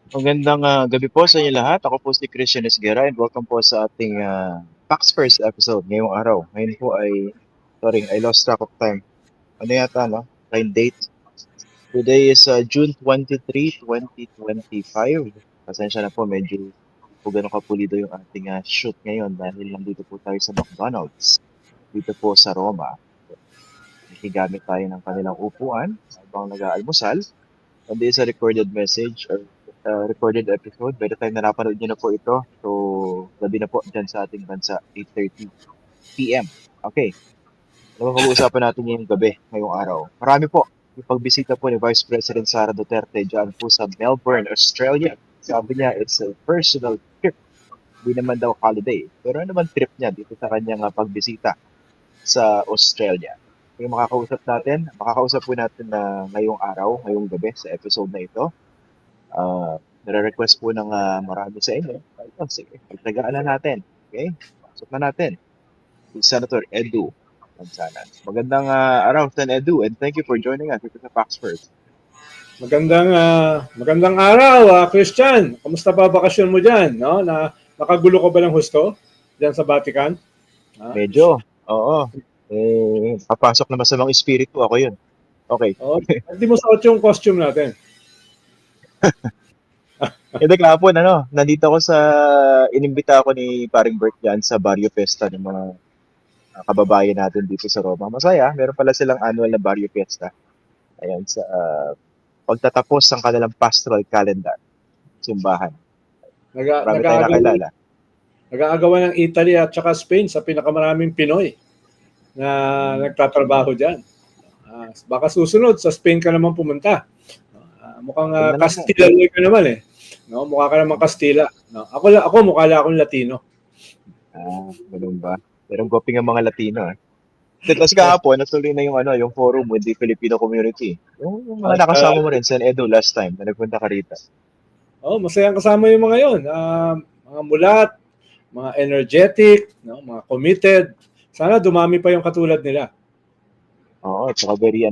Magandang gabi po sa inyo lahat. Ako po si Christian Esguera and welcome po sa ating Pax First episode ngayong araw. Ngayon po ay, sorry, I lost track of time. Ano yata, no? Time date. Today is June 23, 2025. Pasensya na po, medyo po ganun kapulido yung ating shoot ngayon dahil nandito po tayo sa McDonald's dito po sa Roma. Nakigamit tayo ng kanilang upuan habang nag-aalmusal. And this is a recorded message or recorded episode. By the time na napanood nyo na po ito, so gabi na po dyan sa ating bansa, 8:30 p.m. Okay, ano bang pag-uusapan natin ngayong gabi, ngayong araw? Marami po yung pagbisita po ni Vice President Sara Duterte dyan po sa Melbourne, Australia. Sabi niya, it's a personal trip. Hindi naman daw holiday. Pero ano naman trip niya dito sa kanyang pagbisita sa Australia? Yung makakausap po natin na ngayong araw, ngayong gabi sa episode na ito. Nare-request po ng marami sa inyo. Ito, sige, pagtagaan na natin. Okay? Pasok na natin. Si Senator Edu Manzanan. Magandang araw, Sen Edu, and thank you for joining us dito sa Pax First. Magandang araw, Christian. Kamusta ba bakasyon mo diyan, no? Nakagulo ka ba ng husto diyan sa Vatican? Medyo, oo. Papasok na masamang espiritu ako yun. Okay. Oh, hindi mo suot yung costume natin. Hindi kahapon, nandito ako inimbita ako ni Paring Bert dyan sa Barrio Festa ng mga kababayan natin dito sa Roma. Masaya, meron pala silang annual na Barrio Fiesta. Ayan, sa pagtatapos ng kanilang pastoral calendar, simbahan. Marami tayong nakilala. Nag-aagawan ng Italy at saka Spain sa pinakamaraming Pinoy na nagtatrabaho diyan. Baka susunod sa Spain ka naman pumunta. Mukhang Castilla ka naman eh. No, mukha ka naman Castilla. No, ako mukha lang akong Latino. Ganun ba? Pero goping ang mga Latino. Kasi kahapon, natuloy na yung forum with the Filipino community. Yung mga nakasama mo rin, Sen Edu, last time na nagpunta ka rito. Masayang kasama yung mga yon. Mga mulat, mga energetic, no, mga committed. Sana dumami pa yung katulad nila. Oo, at saka very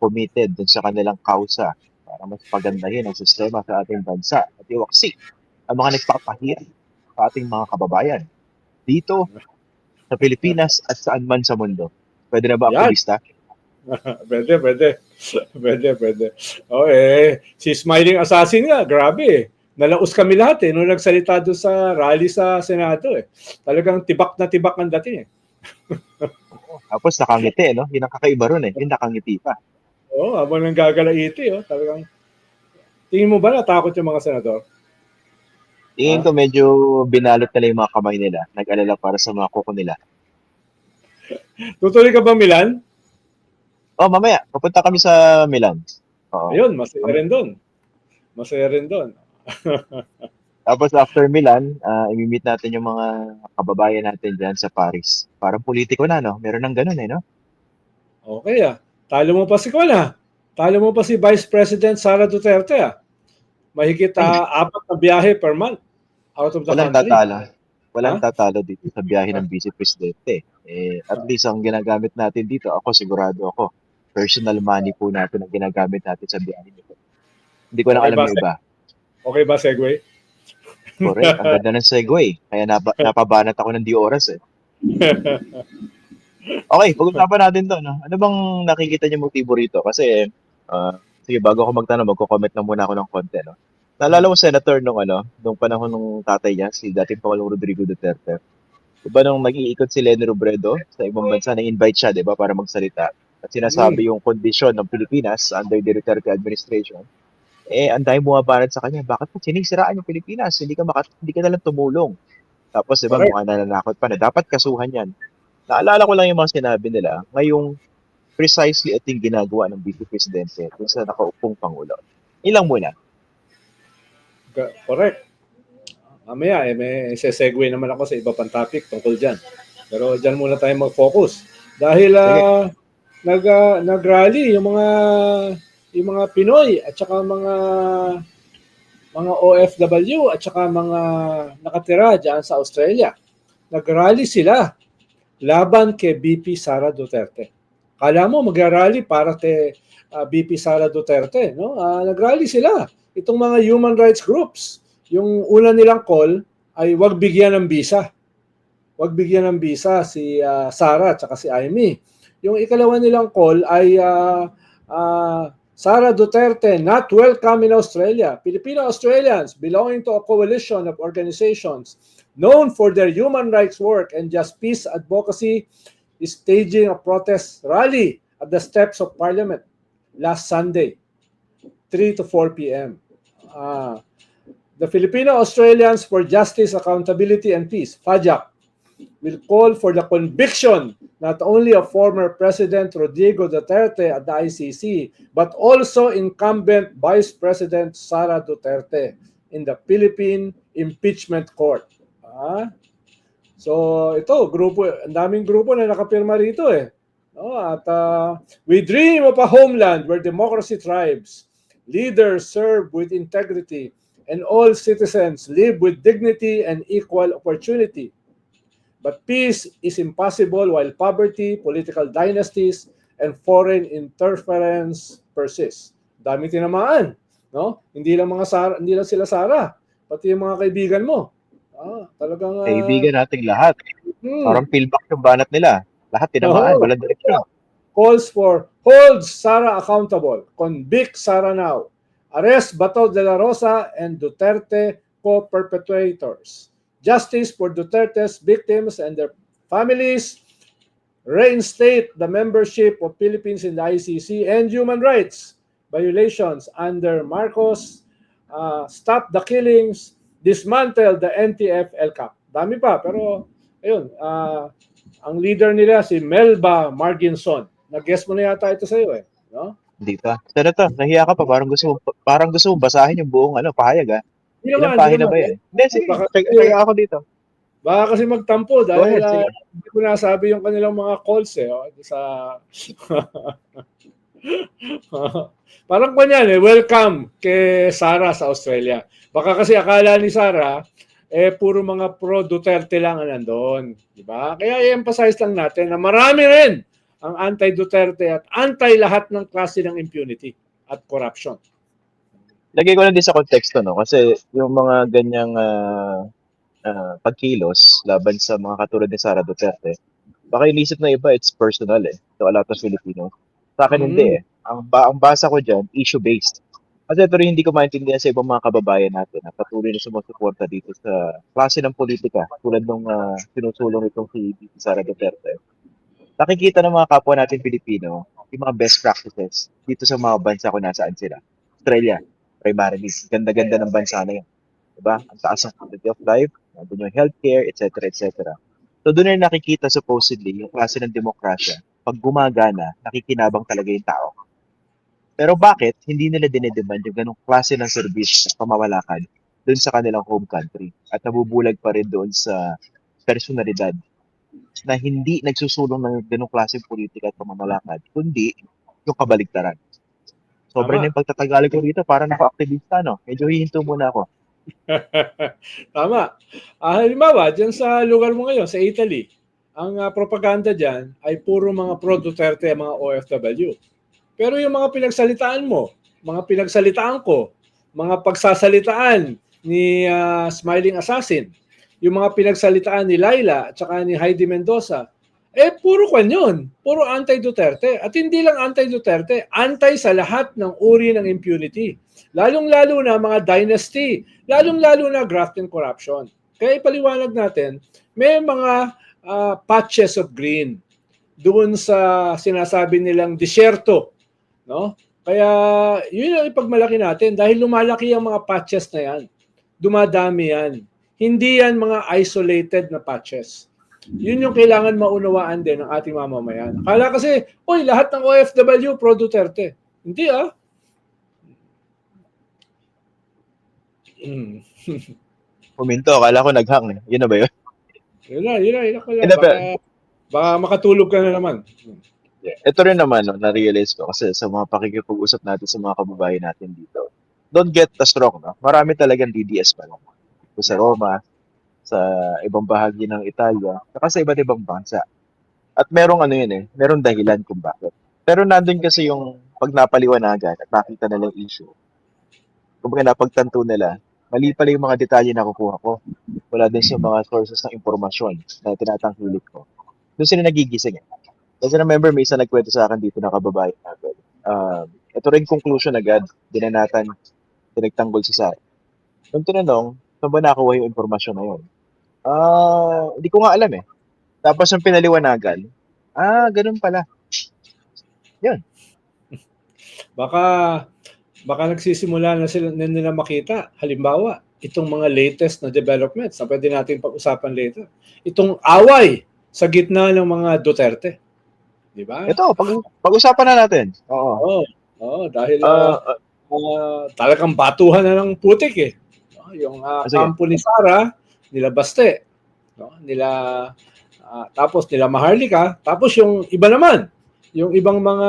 committed dun sa kanilang kausa para mas pagandahin ang sistema sa ating bansa at iwaksi ang mga nagpapahirap sa ating mga kababayan dito sa Pilipinas at saan man sa mundo. Pwede na ba aktivista? Pwede. Si Smiling Assassin nga, grabe. Nalaos kami lahat nung nagsalita doon sa rally sa Senado Talagang tibak na tibak ang dating Tapos nakangiti, no? Yun ang kakaiba ron yung nakangiti pa. Habang nanggagalaiti, talagang tingin mo ba natakot yung mga senador? Tingin ko medyo binalot nila yung mga kamay nila. Nag-alala para sa mga kuko nila. Tutuloy ka ba Milan? Mamaya. Papunta kami sa Milan. Ayun, masaya rin doon. Tapos after Milan, i-meet natin yung mga kababayan natin dyan sa Paris. Parang politiko na, no? Meron ng ganun no? Okay Talo mo pa si Talo mo pa si Vice President Sara Duterte Mahigit 4 na biyahe per month out of the country. Walang tatalo dito sa biyahe ng Vice Presidente. At least ang ginagamit natin dito, sigurado ako, personal money po natin ang ginagamit natin sa biyahe nito. Hindi ko na alam yung iba. Okay ba, segue? Correct. Ang ganda ng segue. Kaya napabanat ako ng di oras Okay, pag-usapan natin to. No? Ano bang nakikita niyo motibo rito? Kasi, sige, bago ako magtanong, magko-comment na muna ako ng konti. No? Naalala mo, Senator, nung panahon ng tatay niya, si dating Pangulong Rodrigo Duterte. Diba nung nag-iikot si Leni Robredo sa ibang bansa, na-invite siya, diba, para magsalita. At sinasabi yung kondisyon ng Pilipinas under the Duterte administration, ang dahil bumabanat sa kanya, bakit mo sinisiraan yung Pilipinas? Hindi ka nalang tumulong. Tapos, diba, mukha nananakot pa na dapat kasuhan yan. Naalala ko lang yung mga sinabi nila, ngayong precisely at yung ginagawa ng Vice Presidente dun sa nakaupong Pangulo. Ilang muna. Correct. Mamaya, may segue naman ako sa iba pang topic tungkol dyan. Pero dyan muna tayo mag-focus. Dahil nag-rally yung mga Pinoy at saka mga OFW at saka mga nakatira dyan sa Australia. Nag-rally sila laban kay BP Sara Duterte. Kala mo mag-rally para kay BP Sara Duterte, no? Nag-rally sila itong mga human rights groups. Yung una nilang call ay wag bigyan ng visa. Wag bigyan ng visa si Sara at saka si Amy. Yung ikalawa nilang call ay Sara Duterte not welcome in Australia. Filipino-Australians belonging to a coalition of organizations known for their human rights work and just peace advocacy is staging a protest rally at the steps of Parliament last Sunday, 3 to 4 p.m. The Filipino-Australians for Justice, Accountability and Peace, FAJAC, will call for the conviction not only of former President Rodrigo Duterte at the ICC, but also incumbent Vice President Sara Duterte in the Philippine Impeachment Court. So ito, grupo, ang daming grupo na nakapirma rito eh. No? At we dream of a homeland where democracy thrives, leaders serve with integrity, and all citizens live with dignity and equal opportunity. But peace is impossible while poverty, political dynasties, and foreign interference persist. Dami tinamaan, no? Hindi lang sila Sara, pati yung mga kaibigan mo. Talagang Kaibigan nating lahat. Parang pillbox yung banat nila. Lahat tinamaan, walang direksyon. Calls for hold Sara accountable, convict Sara now, arrest Bato de la Rosa and Duterte co-perpetrators. Justice for Duterte's victims and their families, reinstate the membership of Philippines in the ICC and human rights violations under Marcos, stop the killings, dismantle the NTF-ELCAP. Dami pa, pero ayun, ang leader nila si Melba Marginson. Nag-guess mo na yata ito sa iyo eh, no? Hindi pa. Senator, nahiya ka pa, parang gusto mo basahin yung buong pahayag. Ilang pahina ba yan? Hindi, sige. Kaya ako dito. Baka kasi magtampo dahil ahead, hindi ko nasabi yung kanilang mga calls eh. Sa parang kanyan eh, welcome kay Sara sa Australia. Baka kasi akala ni Sara, puro mga pro-Duterte lang ang nandun. Diba? Kaya i-emphasize lang natin na marami rin ang anti-Duterte at anti lahat ng klase ng impunity at corruption. Lagay ko lang din sa konteksto, no? Kasi yung mga ganyang pagkilos laban sa mga katulad ni Sara Duterte, baka inisip na iba, it's personal to a lot of Filipinos. Sa akin hindi Ang basa ko dyan, issue-based. Kasi ito rin hindi ko maintindihan sa ibang mga kababayan natin na patuloy na sumusuporta dito sa klase ng politika tulad nung sinusulong itong si Sara Duterte. Nakikita ng mga kapwa natin Pilipino yung mga best practices dito sa mga bansa kung nasaan sila. Australia, primarily. Ganda-ganda ng bansa na yun. Diba? Ang taas ng quality of life, nandun yung healthcare, etc. etc. So doon na nakikita supposedly yung klase ng demokrasya. Pag gumagana, nakikinabang talaga yung tao. Pero bakit hindi nila dinedemand yung ganong klase ng service at pamamalakad doon sa kanilang home country at nabubulag pa rin doon sa personalidad na hindi nagsusulong ng ganong klase politika at pamamalakad, kundi yung kabaligtaran. Sobra na yung pagtatagalog ko rito, parang naka-activista, no? Medyo hihinto muna ako. Tama. Halimbawa, dyan sa lugar mo ngayon, sa Italy, ang propaganda dyan ay puro mga pro-Duterte, mga OFW. Pero yung mga pinagsalitaan mo, mga pinagsalitaan ko, mga pagsasalitaan ni Smiling Assassin, yung mga pinagsalitaan ni Laila at saka ni Heidi Mendoza, puro kwan yun. Puro anti-Duterte. At hindi lang anti-Duterte, anti sa lahat ng uri ng impunity. Lalong-lalo na mga dynasty. Lalong-lalo na graft and corruption. Kaya ipaliwanag natin, may mga patches of green doon sa sinasabi nilang disyerto. No? Kaya yun ang ipagmalaki natin dahil lumalaki ang mga patches na yan. Dumadami yan. Hindi yan mga isolated na patches. Yun yung kailangan maunawaan din ng ating mamamayan. Akala kasi, lahat ng OFW pro Duterte. Hindi Puminto, akala ko naghang. Yun na ba yun? Yun na. Baka makatulog ka na naman. Ito rin naman, na-realize ko kasi sa mga pakikipag-usap natin sa mga kababayan natin dito. Don't get us wrong, no? Marami talagang DDS pa lang. Sa Roma, sa ibang bahagi ng Italia, saka sa iba't ibang bansa. At merong merong dahilan kung bakit. Pero nandun kasi yung pag napaliwanagan at nakita na lang issue, kumbaga napagtanto nila, mali pala yung mga detalye na kukuha ko. Wala din sa mga sources ng impormasyon na tinatangkilik ko. Doon sila nagigising eh. Kasi remember, may isa nagkwento sa akin dito na kababayan natin. Ito rin conclusion agad, dinanatan, pinagtanggol si Sara. Nung tinanong, saan ba nakuha yung impormasyon na yun? Hindi ko nga alam eh. Tapos yung pinaliwanagan, ganun pala. Yun. Baka baka nagsisimula na sila na nila makita. Halimbawa, itong mga latest na developments na pwede natin pag-usapan later. Itong away sa gitna ng mga Duterte. Di ba? Ito, pag-usapan na natin. Oo. Oo. Oo, dahil Ah, ah, talagang batuhan na ng putik eh. No? Yung sige. kampo ni Sara, nila Baste, no? Nila tapos nila Maharlika, tapos yung iba naman, yung ibang mga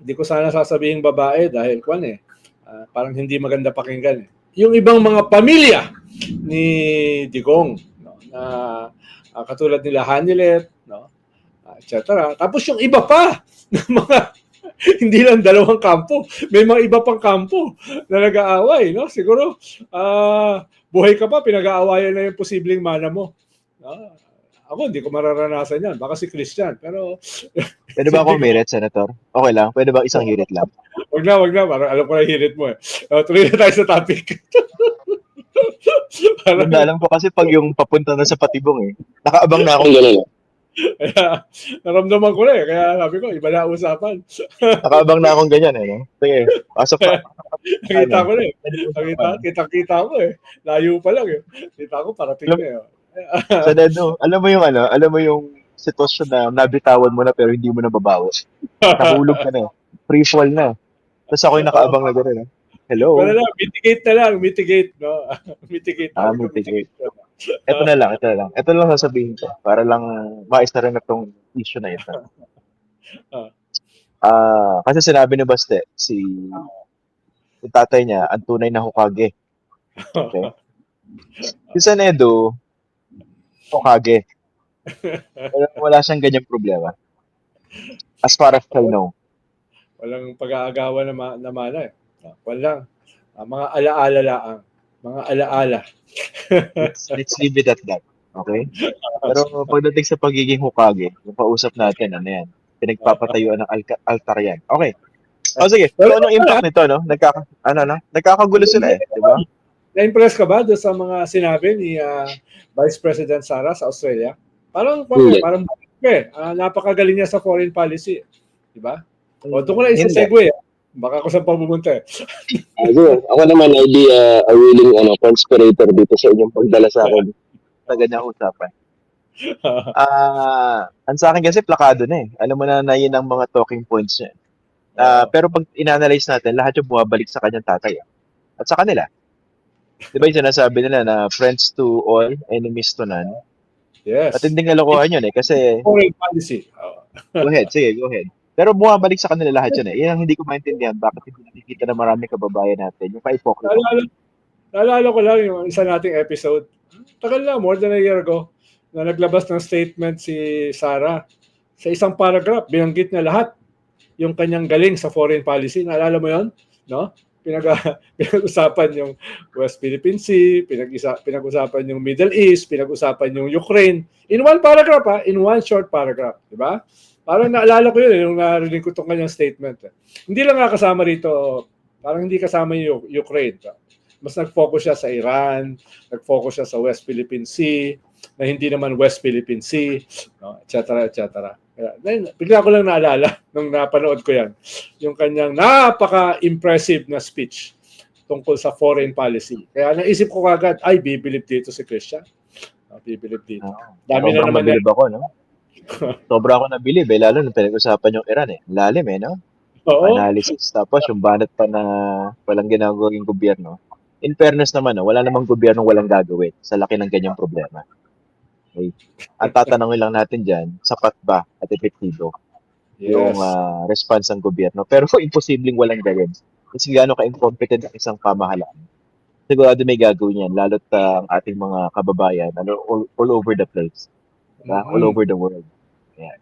hindi ko sana sasabihin babae dahil kwan eh. Parang hindi maganda pakinggan eh. Yung ibang mga pamilya ni Digong, no? Na katulad nila Hanilet, no? Etc. Tapos yung iba pa ng mga hindi lang dalawang kampo, may mga iba pang kampo na nag-aaway, no? Siguro buhay ka pa, pinag-aawayan na yung posibleng mana mo. No? Ako hindi ko mararanasan yan, baka si Christian, pero Pwede ba ako humirit, Senator? Okay lang. Pwede ba isang hirit lang? wag na, parang alam ko na hirit mo eh. Tuloy na tayo sa topic. Parang, Alam ko kasi pag yung papunta na sa Patibong eh. Nakaabang na akong ganun. kaya, naramdaman ko na eh, kaya sabi ko, iba na usapan. Nakaabang na akong ganyan eh. No? Sige, pasok pa. Nakita ko na eh. Pwede usapan. Kita ko eh. Layo pa lang eh. Kita ko parating na eh. Senado, alam mo yung sitwasyon na nabitawan mo na pero hindi mo na babawas. Nahulog ka na. Free fall na. Tapos ako'y nakaabang na gano'n. Hello? Wala lang, mitigate, no? Mitigate. Mitigate. Ito na lang. Ito lang sasabihin ko para lang maayos na rin na tong issue na ito. Kasi sinabi ni Baste, yung tatay niya, ang tunay na Hokage. Okay? Si Senedo, Hokage. Wala siyang ganyang problema. As far as I know. Walang pag-aagawan na mana eh. Walang. Mga alaala laang. Mga alaala. Let's leave it at that. Okay? Pero pagdating sa pagiging Hokage, yung pausap natin, ano yan? Pinagpapatayuan ng altar yan. Okay. Sige. So, anong impact nito, no? Nagkakagulo sila eh. Di ba? Na-impress ka ba doon sa mga sinabi ni Vice President Sara sa Australia? Parang napakagaling niya sa foreign policy. Di ba? O, doon ko na isa-segue. Baka ako saan pa pumunta eh. Ako naman ay di a willing conspirator dito sa inyong pagdala sa akin. Sa ganyang usapan. Ang sa akin kasi plakado na eh. Alam mo na yun ang mga talking points niya. Pero pag in-analyze natin, lahat yung bumabalik sa kanyang tatay. At sa kanila. Di ba yung sinasabi nila na friends to all, enemies to none? Yes. At hindi kalokohan yun eh. Kasi... Foreign policy. Go ahead. Pero bumabalik sa kanila lahat yun eh. Yan ang hindi ko maintindihan. Bakit hindi nakikita na maraming kababayan natin? Yung pa-hypocrite. Naalala ko lang yung isa nating episode. Tagal na, more than a year ago, na naglabas ng statement si Sara. Sa isang paragraph, binanggit niya lahat yung kanyang galing sa foreign policy. Naalala mo yon? No? Pinag-usapan yung West Philippine Sea, pinag-usapan yung Middle East, pinag-usapan yung Ukraine. In one paragraph, in one short paragraph. Di ba? Parang naalala ko yun nung narinig ko itong kanyang statement. Hindi lang nga kasama rito, parang hindi kasama yung Ukraine. Mas nag-focus siya sa Iran, nag-focus siya sa West Philippine Sea, na hindi naman West Philippine Sea, no, etc. Bigla ko lang naalala nung napanood ko yan, yung kanyang napaka-impressive na speech tungkol sa foreign policy. Kaya naisip ko kagad, ay, bibilib dito si Christian. Bibilib dito. Dami na naman nabilib ako, no? Sobra ako nabilib eh, lalo nung pinag-usapan yung Iran eh. Lalim eh, no? Oo. Analysis. Tapos yung banat pa na walang ginagawa yung gobyerno. In fairness naman, no, wala namang gobyerno walang gagawin sa laki ng ganyang problema. Okay. Ang tatanungin lang natin dyan, sapat ba at epektibo yung response ng gobyerno. Pero imposibleng walang gawin. Kasi gaano ka-incompetent ang isang pamahalaan. Sigurado may gagawin yan, lalo't ang ating mga kababayan all over the place. All over the world. Yeah.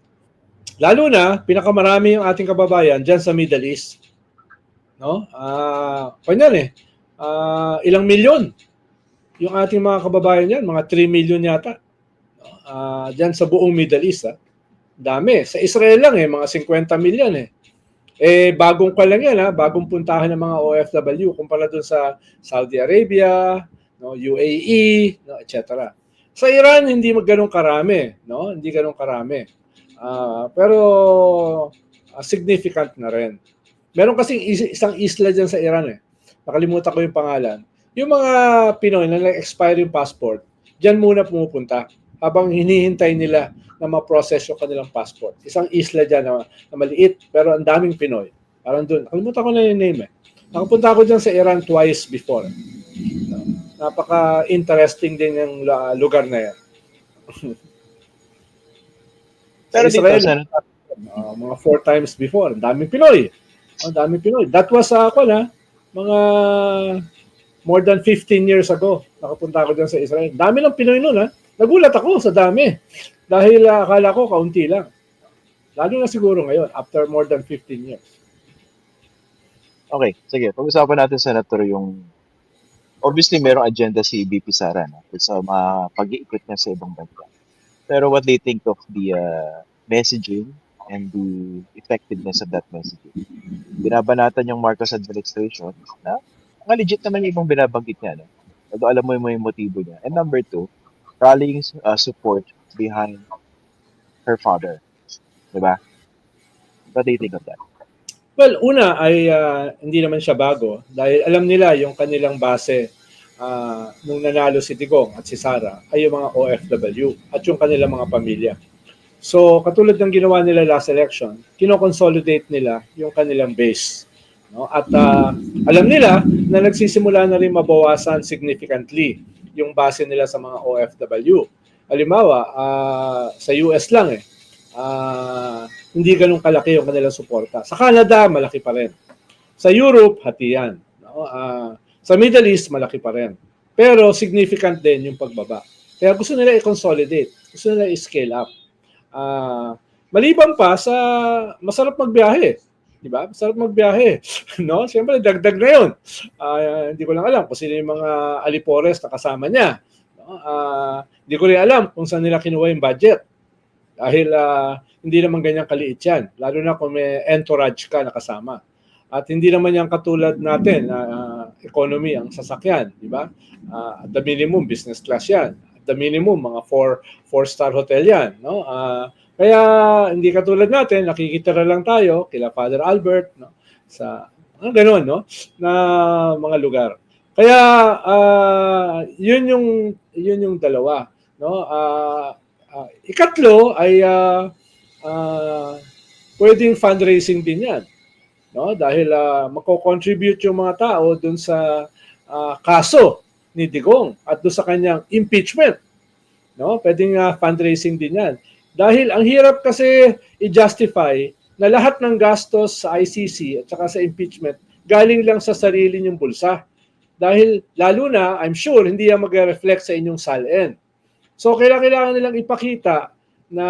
Lalo na, pinakamarami yung ating kababayan dyan sa Middle East. no? Kunyari, ilang milyon yung ating mga kababayan yan, mga 3 million yata. Diyan sa buong Middle East. Dami. Sa Israel lang mga 50 million bagong pa lang yan bagong puntahan ng mga OFW kumpara dun sa Saudi Arabia, no, UAE, no, etc. Sa Iran hindi ganun karami, no? Hindi ganun karami. Pero significant na rin. Meron kasing isang isla diyan sa Iran Nakalimutan ko yung pangalan. Yung mga Pinoy na nag-expire yung passport, diyan muna pumupunta habang hinihintay nila na ma-process yung kanilang passport. Isang isla dyan na maliit, pero ang daming Pinoy. Parang doon. Nakalimutan ko na yung name Nakapunta ako dyan sa Iran twice before. Napaka-interesting din yung lugar na yan. Pero sa dito, Israel, mga 4 times before. Ang daming Pinoy. That was mga more than 15 years ago. Nakapunta ako dyan sa Israel. Dami ng Pinoy noon Nagulat ako sa dami. Dahil akala ko kaunti lang. Lalo na siguro ngayon, after more than 15 years. Okay, sige. Pag-usapan natin, Senator, yung obviously merong agenda si BP Sara sa mga pag-iikot niya sa ibang bansa. Pero what do you think of the messaging and the effectiveness of that messaging? Binabanatan yung Marcos administration na legit naman yung ibang binabanggit niya. Although alam mo yung motibo niya. And number 2, rallying support behind her father. Diba? What do you think of that? Well, una ay hindi naman siya bago dahil alam nila yung kanilang base nung nanalo si Digong at si Sara ay yung mga OFW at yung kanilang mga pamilya. So, katulad ng ginawa nila last election, kino-consolidate nila yung kanilang base. No? At alam nila na nagsisimula na rin mabawasan significantly yung base nila sa mga OFW. Halimbawa, sa US lang hindi ganun kalaki yung kanilang suporta. Sa Canada, malaki pa rin. Sa Europe, hati yan. No? Sa Middle East, malaki pa rin. Pero significant din yung pagbaba. Kaya gusto nila i-consolidate. Gusto nila i-scale up. Maliban pa sa masarap magbiyahe. Diba? Masarap magbiyahe. No? Siyempre, dagdag na yun. Hindi ko lang alam kung sino yung mga alipores na kasama niya. No? Hindi ko rin alam kung saan nila kinuha yung budget. Dahil hindi naman ganyan kaliit yan. Lalo na kung may entourage ka na kasama. At hindi naman yan katulad natin na economy ang sasakyan. Diba? At the minimum, business class yan. At the minimum, mga 4-star hotel yan. No? Kaya hindi katulad natin, nakikitira lang tayo kila Father Albert, no? Sa gano'n, no? Na mga lugar. Kaya yun yung dalawa, no? Ikatlo ay pwedeng fundraising din yan, no? Dahil mako-contribute yung mga tao dun sa kaso ni Digong at dun sa kanyang impeachment, no? Pwedeng fundraising din yan. Dahil ang hirap kasi i-justify na lahat ng gastos sa ICC at saka sa impeachment galing lang sa sarili niyong bulsa. Dahil lalo na, I'm sure, hindi yan mag-reflect sa inyong SALN. So kailangan nilang ipakita na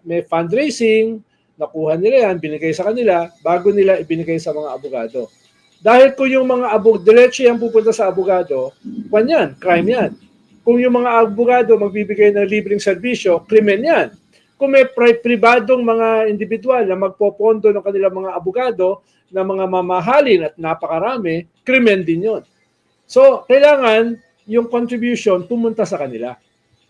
may fundraising, nakuha nila yan, binigay sa kanila, bago nila ibinigay sa mga abogado. Dahil kung yung mga diretso yan pupunta sa abogado, crime yan. Kung yung mga abogado magbibigay ng libreng serbisyo, krimen yan. Kung may pribadong mga individual na magpopondo ng kanilang mga abogado na mga mamahalin at napakarami, krimen din yun. So, kailangan yung contribution pumunta sa kanila.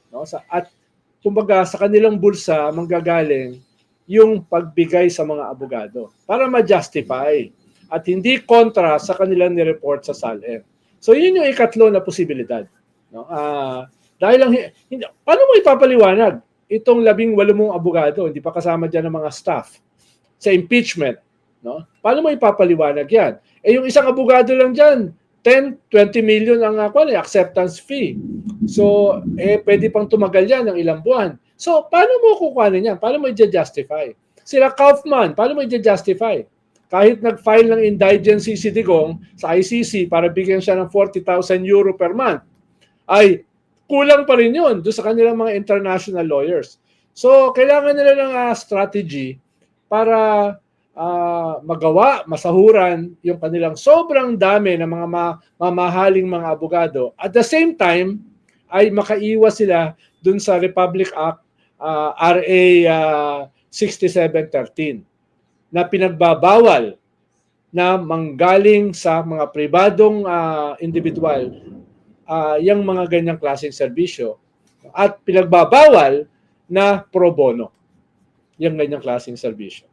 No? At kumbaga sa kanilang bulsa manggagaling yung pagbigay sa mga abogado para ma-justify at hindi kontra sa kanilang nireport sa SALN. So, yun yung ikatlo na posibilidad. No? Dahil lang, paano mo ipapaliwanag itong 18 mong abogado, hindi pa kasama dyan ng mga staff, sa impeachment? No? Paano mo ipapaliwanag yan? Yung isang abogado lang dyan, 10, 20 million ang acceptance fee. So, pwede pang tumagal yan ng ilang buwan. So, paano mo kukuhanin yan? Paano mo i-justify? Sila Kaufman, paano mo i-justify? Kahit nag-file ng indigency si Digong sa ICC para bigyan siya ng 40,000 euro per month, ay kulang pa rin yun doon sa kanilang mga international lawyers. So, kailangan nila ng strategy para magawa, masahuran yung kanilang sobrang dami ng mga mamahaling mga abogado. At the same time, ay makaiwas sila dun sa Republic Act RA 6713 na pinagbabawal na manggaling sa mga pribadong individual yung mga ganyang klaseng serbisyo at pinagbabawal na pro bono yung ganyang klaseng serbisyo.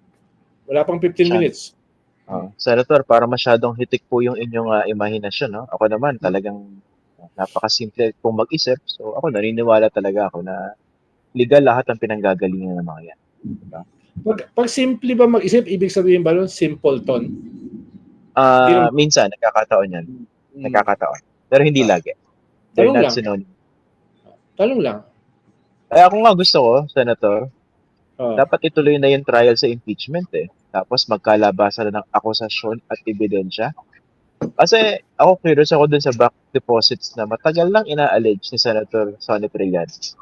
Wala pang 15 minutes. Senator, para masyadong hitik po yung inyong imahinasyon, no? Ako naman talagang napakasimple kong mag-isip. So ako naniniwala talaga ako na legal lahat ang pinanggagalingan ng mga yan. Diba? Pag simple ba mag-isip, ibig sabihin ba nun simpleton? Minsan, nagkakataon yan. Nagkakataon. Pero hindi lagi. They're Tanong not lang. synonymous. Tanong lang. Kaya ako nga gusto ko, Senator, dapat ituloy na yung trial sa impeachment eh. Tapos magkalabasan na ng akusasyon at ebidensya. Kasi ako curious ako dun sa back deposits na matagal lang ina-allege ni Senator Sonny Trillanes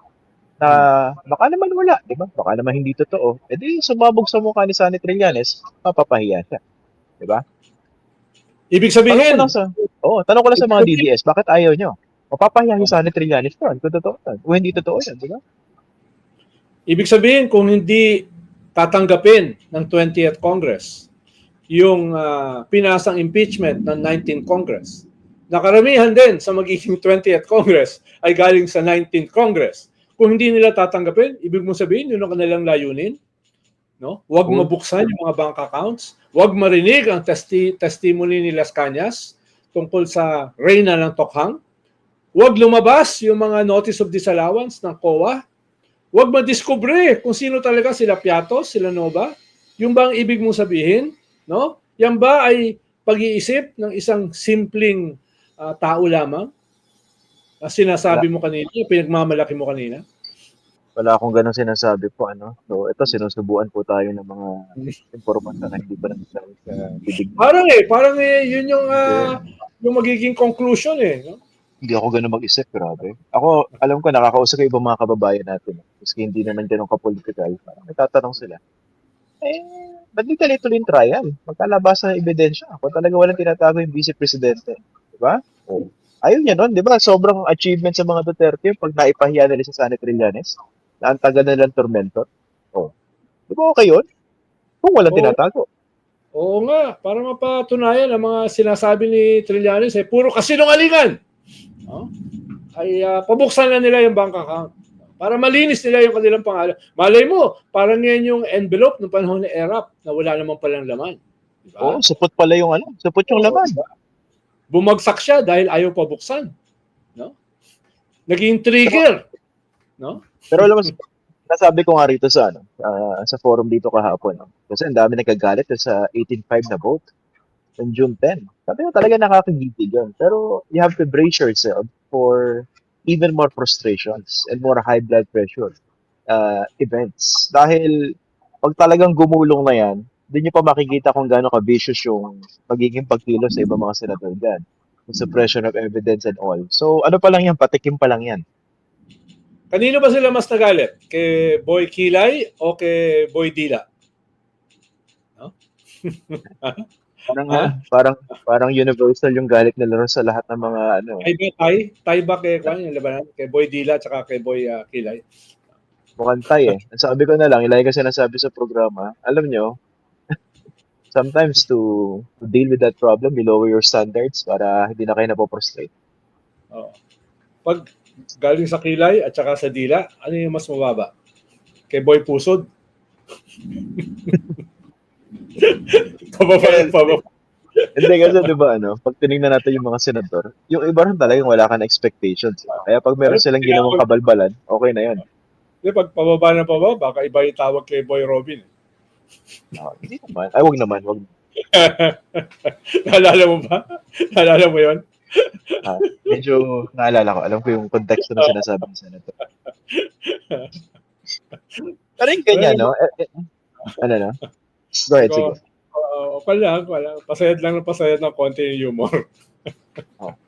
na baka naman wala, di ba? Baka naman hindi totoo. E di sumabog sa mukha ni Sonny Trillanes, mapapahiya siya. Di ba? Ibig sabihin, tanong ko lang sa mga DDS, bakit ayaw nyo? Mapapahiya si Sonny Trillanes to, kung totoo yan. O hindi totoo yan, di ba? Ibig sabihin, kung hindi tatanggapin ng 20th Congress yung pinasang impeachment ng 19th Congress, nakaramihan din sa magiging 20th Congress ay galing sa 19th Congress. Kung hindi nila tatanggapin, ibig mong sabihin, yun ang kanilang layunin. No? Huwag mabuksan yung mga bank accounts. Huwag marinig ang testimony ni Las Cañas tungkol sa reyna ng Tokhang. Huwag lumabas yung mga notice of disallowance ng COA. Huwag madiskubre kung sino talaga sila Piatos, sila Nova. Yung ba ang ibig mong sabihin? No? Yan ba ay pag-iisip ng isang simpleng tao lamang? Sinasabi mo kanina, pinagmamalaki mo kanina? Wala akong ganong sinasabi po, ano. So, ito, sinusubuan po tayo ng mga impormasyon na hindi pa naman sa bibig. Parang yun yung magiging conclusion eh. No? Hindi ako ganun mag-isip, grabe. Ako, alam ko, nakakausap ko ibang mga kababayan natin. Kasi hindi naman ganun ka-political. Parang may tatanong sila. Ba't di tuloy yung trial? Magkalabas sa ebidensya. Kung talaga walang tinatago yung vice presidente. Diba? Ayun niya nun, di ba? Sobrang achievement sa mga Duterte pag naipahiya nila sa Sonny Trillanes na ang tagal na lang tormentor. Di ba okay yun? Kung walang tinatago. Oo nga, para mapatunayan ang mga sinasabi ni Trillanes puro kasinungalingan. Ay pabuksan na nila yung bank account. Para malinis nila yung kanilang pangalan. Malay mo, parang yan yung envelope ng panahon ni ERAP na wala naman palang laman. Diba? Supot pala yung supot yung laman. Diba? Bumagsak siya dahil ayaw pabuksan. No? Naging trigger. No? Pero alam mo, nasabi ko nga rito sa sa forum dito kahapon. No? Kasi ang dami nagkagalit sa 18.5 na vote on June 10. Sabi ko talaga nakakagigil yun. Pero you have to brace yourself for even more frustrations and more high blood pressure events. Dahil pag talagang gumulong na yan, hindi nyo pa makikita kung gaano ka-vicious yung pagiging pagkilos sa ibang mga senador dyan. Yung suppression of evidence and all. So, ano pa lang yan? Patikim pa lang yan. Kanino ba sila mas nagalit? Kay Boy Kilay o kay Boy Dila? No? Parang universal yung galit nila sa lahat ng mga ano. Tay ba kay Boy Dila at kay Boy Kilay? Mukhang tay eh. Ang sabi ko na lang, ilay kasi nasabi sa programa, alam nyo, sometimes to deal with that problem, you lower your standards para hindi na kayo napoprostrate. Pag galing sa Kilay at saka sa Dila, ano yung mas mababa? Kay Boy Pusod? Pababa. Hindi kasi diba pag tinignan natin yung mga senador, yung iba rin talagang wala ka na expectations. Kaya pag meron silang ginawang kabalbalan, okay na yun. Hindi, pag pababa na pababa, baka iba yung tawag kay Boy Robin. Hindi naman. Ay, wag naman. Wag. Naalala mo ba? Naalala mo yun? Medyo naalala ko. Alam ko yung konteksto na sinasabi ng senator. Pero yung ganyan, no? Ano, no? Go ahead, sige. Wala. Pasayad lang ng konti yung humor.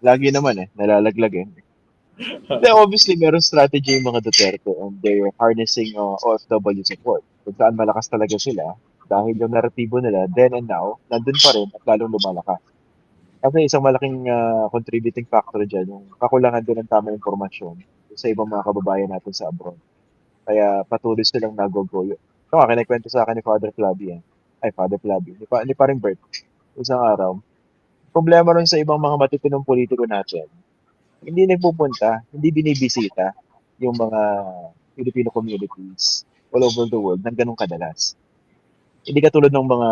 Lagi naman nalalaglag Then obviously, meron strategy yung mga Duterte and they're harnessing OFW support. Kung saan malakas talaga sila, dahil yung naratibo nila, then and now, nandun pa rin at lalong lumalakas. Kasi isang malaking contributing factor dyan, yung kakulangan din ng tamang informasyon sa ibang mga kababayan natin sa abroad. Kaya patuloy silang nagogoyo. Ito nga, kinikwento sa akin ni Father Flavi, Father Flavi, ni paring Bert, isang araw. Problema rin sa ibang mga matitinong politiko natin, hindi nagpupunta, hindi binibisita yung mga Filipino communities all over the world ng ganong kadalas. Hindi katulad ng mga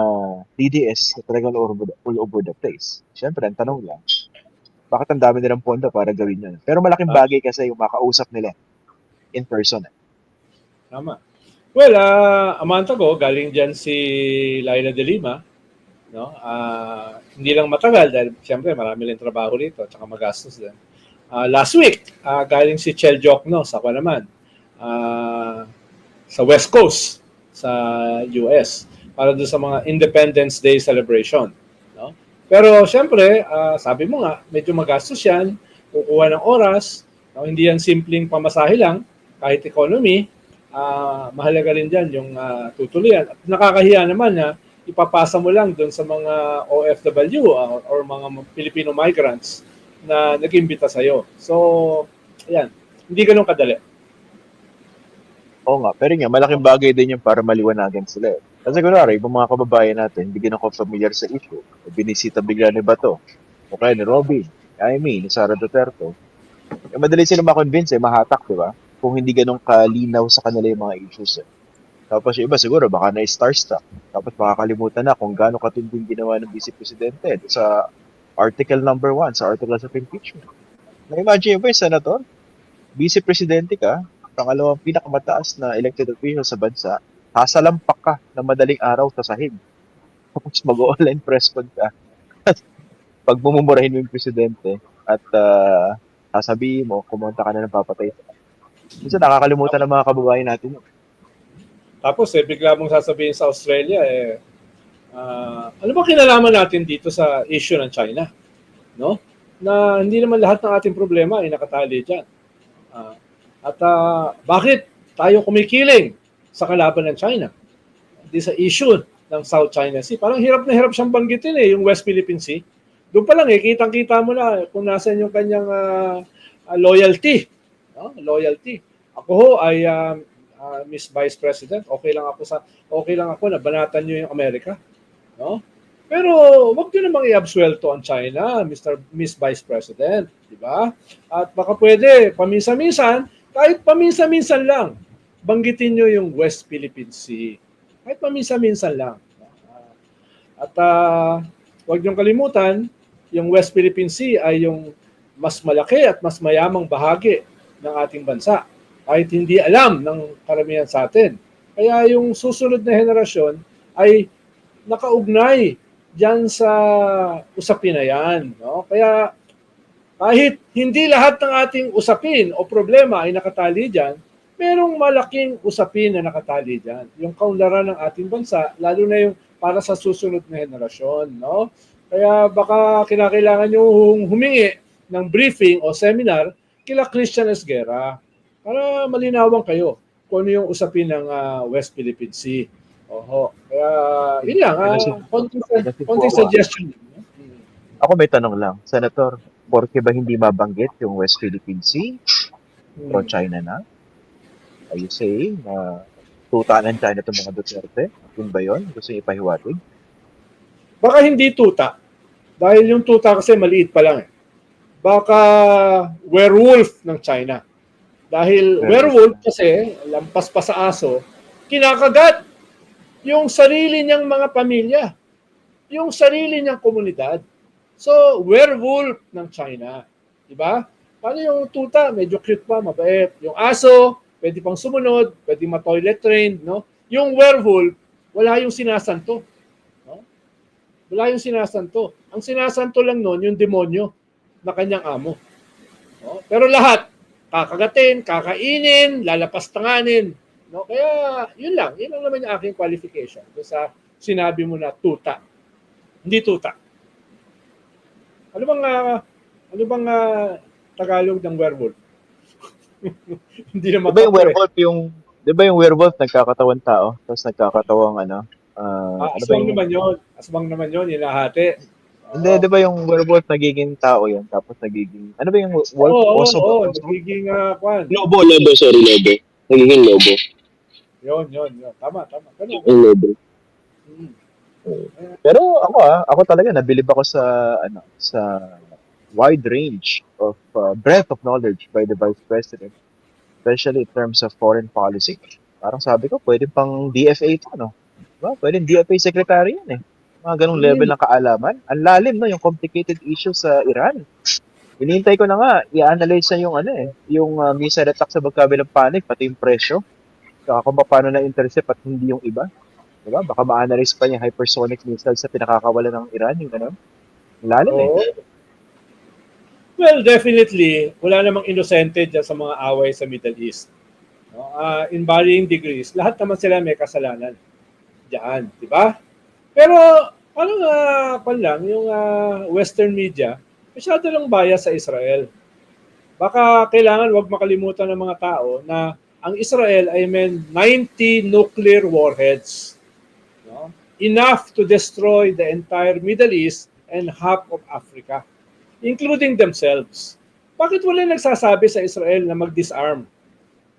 DDS na talagang all over the place. Siyempre, ang tanong lang, bakit ang dami nilang pondo para gawin yun? Pero malaking Ah. bagay kasi yung makausap nila in person. Tama. Well, a month ago, galing dyan si Laila de Lima. No? Hindi lang matagal dahil siyempre marami lang trabaho rito at saka magastos din. Last week, galing si Chel Jokno sa naman, sa West Coast sa US para doon sa mga Independence Day celebration. No? Pero siyempre, sabi mo nga, medyo magastos yan, kukuha ng oras, no? Hindi yan simpleng pamasahe lang, kahit economy, mahalaga rin dyan yung tutuloyan. At nakakahiya naman na ipapasa mo lang doon sa mga OFW or mga Filipino migrants na nag-imbita sa'yo. So, ayan, hindi ganun kadali. Oo nga, pero nga, malaking bagay din yun para maliwanagan sila. Kasi kunwari, ibang mga kababayan natin, hindi ganun familiar sa issue. Binisita bigla ni Bato, o kaya ni Robin, ni Amy, ni Sara Duterte. Madali sila makonvince, mahatak, di ba? Kung hindi ganun kalinaw sa kanila yung mga issues. Tapos yung iba siguro, baka na-starstruck. Tapos makakalimutan na kung gaano katinding ginawa ng Vice Presidente sa Article number 1, sa Articles of Impeachment. Na-imagine ba yung senator? Vice Presidente ka, pangalawang pinakamataas na elected official sa bansa, sasalampak ka na madaling araw sa sahig. Tapos mag-online press con ka. Pag bumumurahin mo yung presidente at sasabihin mo, kumonta ka na ng papatay. Minsan nakakalimutan ng mga kababayan natin yun. Tapos bigla mong sasabihin sa Australia, ano ba kinalaman natin dito sa issue ng China? No? Na hindi naman lahat ng ating problema ay nakatali dyan. Bakit tayo kumikiling sa kalaban ng China? Hindi sa issue ng South China Sea. Parang hirap na hirap siyang banggitin yung West Philippine Sea. Doon pa lang kitang-kita mo na kung nasan yung kanyang loyalty. No? Loyalty. Ako ho ay Miss Vice President, okay lang ako na banatan niyo yung Amerika, no? Pero wag niyo namang i-absuelto ang China, Miss Vice President, di ba? At baka pwede paminsan-minsan, kahit paminsan-minsan lang, banggitin niyo yung West Philippine Sea. Kahit paminsan-minsan lang. At wag niyong kalimutan, yung West Philippine Sea ay yung mas malaki at mas mayamang bahagi ng ating bansa. Kahit hindi alam ng karamihan sa atin. Kaya yung susunod na henerasyon ay nakaugnay dyan sa usapin na yan. No? Kaya kahit hindi lahat ng ating usapin o problema ay nakatali dyan, merong malaking usapin na nakatali dyan. Yung kaunlaran ng ating bansa, lalo na yung para sa susunod na henerasyon. No? Kaya baka kinakailangan nyo humingi ng briefing o seminar kila Christian Esguerra para malinawan kayo kung ano yung usapin ng West Philippine Sea. Oho. Kaya, yun lang. Konting suggestion. Ako may tanong lang. Senator, porke ba hindi mabanggit yung West Philippine Sea? Pro-China na? Are you saying na tuta ng China itong mga Duterte? Yun ba yun? Gusto niyo ipahiwatig? Baka hindi tuta. Dahil yung tuta kasi maliit pa lang. Baka werewolf ng China. Dahil werewolf kasi, lampas pa sa aso, kinakagat yung sarili niyang mga pamilya, yung sarili niyang komunidad. So, werewolf ng China. Diba? Paano yung tuta? Medyo cute pa, mabait. Yung aso, pwede pang sumunod, pwede ma-toilet trained. No? Yung werewolf, wala yung sinasanto. No? Wala yung sinasanto. Ang sinasanto lang nun, yung demonyo na kanyang amo. No? Pero lahat, kakagatin, kakainin, lalapastanganin. No? Kaya, yun lang. Yun lang naman yung aking qualification. Sa sinabi mo na tuta. Hindi tuta. Ano bang Tagalog ng werewolf? Hindi na Di ba yung werewolf nagkakatawan tao, tapos nagkakatawang Ano ba Aswang yung... naman yun. Aswang naman yun, hinahati. Hindi, di ba yung werewolf nagiging tao yan, tapos nagiging... Ano ba yung wolf? Oo, oo, Oso ba? oo. Oso? Nagiging, kwan. Lobo, sorry, lobo. Nagiging lobo. Yun. Tama. Ganun. Yung lobo. Hmm. Pero ako talaga nabilib ako sa wide range of breadth of knowledge by the Vice President, especially in terms of foreign policy. Parang sabi ko, pwede pang DFA ito, no? Diba? Pwede DFA secretary yan eh. Mga ganong level Hmm. ng kaalaman. Ang lalim, no? Yung complicated issue sa Iran. Hinihintay ko na nga, i-analyze na yung yung missile attack sa magkabilang panig, pati yung presyo. Saka kung paano na-intercept at hindi yung iba. Diba? Baka ma-analyze pa yung hypersonic missile sa pinakakawalan ng Iran, yung gano'n. Lalim eh. Oo. Well, definitely, wala namang inosente dyan sa mga away sa Middle East. No? In varying degrees, lahat naman sila may kasalanan dyan, di ba? Pero, parang lang, yung Western media, masyado lang bias sa Israel. Baka kailangan wag makalimutan ng mga tao na ang Israel ay may 90 nuclear warheads. No? Enough to destroy the entire Middle East and half of Africa, including themselves. Bakit wala nagsasabi sa Israel na mag-disarm?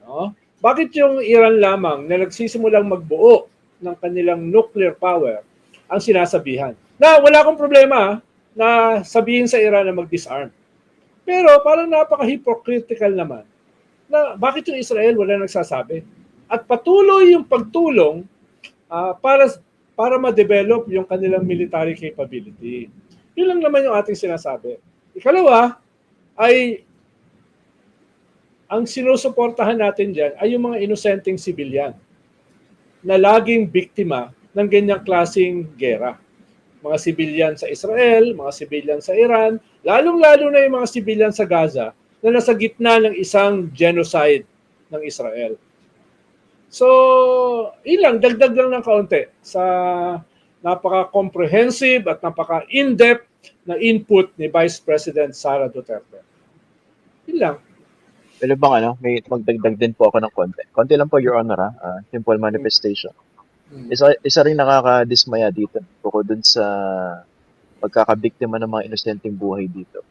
No? Bakit yung Iran lamang na nagsisimulang magbuo ng kanilang nuclear power ang sinasabihan? Na wala akong problema na sabihin sa Iran na mag-disarm. Pero parang napaka-hypocritical naman na bakit yung Israel wala nagsasabi? At patuloy yung pagtulong para ma-develop yung kanilang military capability. Yun lang naman yung ating sinasabi. Ikalawa ay ang sinusuportahan natin dyan ay yung mga inosenteng sibilyan na laging biktima ng ganyang klaseng gera. Mga sibilyan sa Israel, mga sibilyan sa Iran, lalong-lalo na yung mga sibilyan sa Gaza na nasa gitna ng isang genocide ng Israel. So, ilang, dagdag lang ng kaunti sa napaka-comprehensive at napaka-in-depth na input ni Vice President Sara Duterte. Ilang. Pero bang may magdagdag din po ako ng konti. Konti lang po, Your Honor, simple manifestation. Isa rin nakakadismaya dito, bukod dun sa pagkakabiktima ng mga inosenteng buhay dito.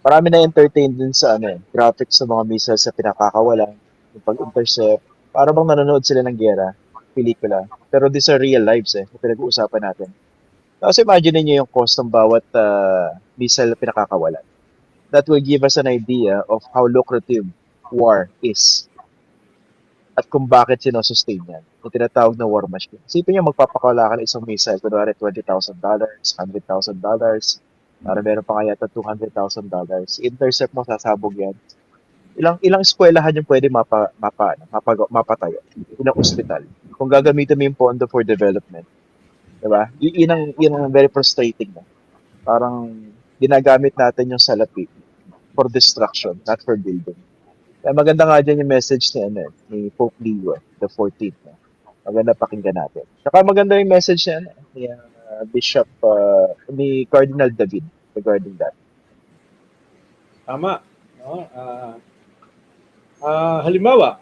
Marami na entertain din sa graphics ng mga missiles sa pinakakawalan, yung pag-intercept. Para bang nanonood sila ng gera, pelikula. Pero these are real lives na pinag-uusapan natin. Tapos imagine niyo yung cost ng bawat missile na pinakakawalan. That will give us an idea of how lucrative war is at kung bakit sinosustain yan. Yung tinatawag na war machine. Isipin niyo magpapakawala ka ng isang missile, kunwari $20,000, $100,000, para meron pa kaya $200,000. Intercept mo, sasabog yan. Ilang eskwelahan yung pwede mapatayo. Ilang ospital. Kung gagamitin mo yung pondo for development. Diba? Yun ang very frustrating. No? Parang ginagamit natin yung salapi for destruction, not for building. Kaya maganda nga dyan yung message ni Pope Leo, the 14th. No? Maganda pakinggan natin. Saka maganda yung message ni Bishop, ni Cardinal David regarding that. Tama. No? Halimbawa,